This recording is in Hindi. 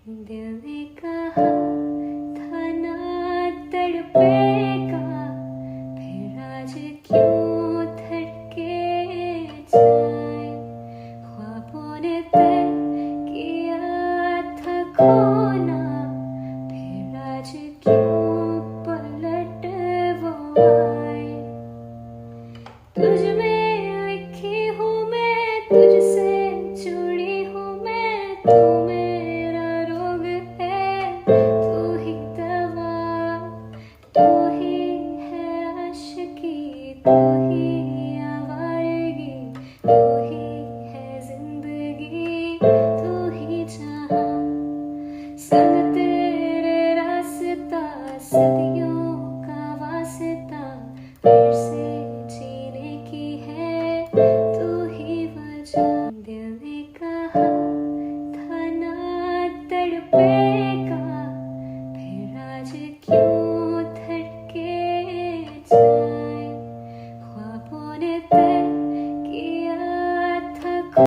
दिल ने कहा था ना तड़पेगा, फिर आज क्यों धड़के जाए। ख्वाबों ने तय किया था खोना, फिर आज क्यों पलट वो आए। तुझ में लिखी हूँ मैं, तुझसे जुड़ी हूँ मैं, तू मेरा रोग है, तू ही दवा, तू ही है आशिकी, तू ही आवारगी, तू ही है जिंदगी, तू ही जहां। संग तेरे रास्ता सदियों का वास्ता, फिर से जीने की है तू ही वजह। दिल ने कहा था ना तड़पेगा, फिर आज क्यों धड़के जाए। ख्वाबों ने तय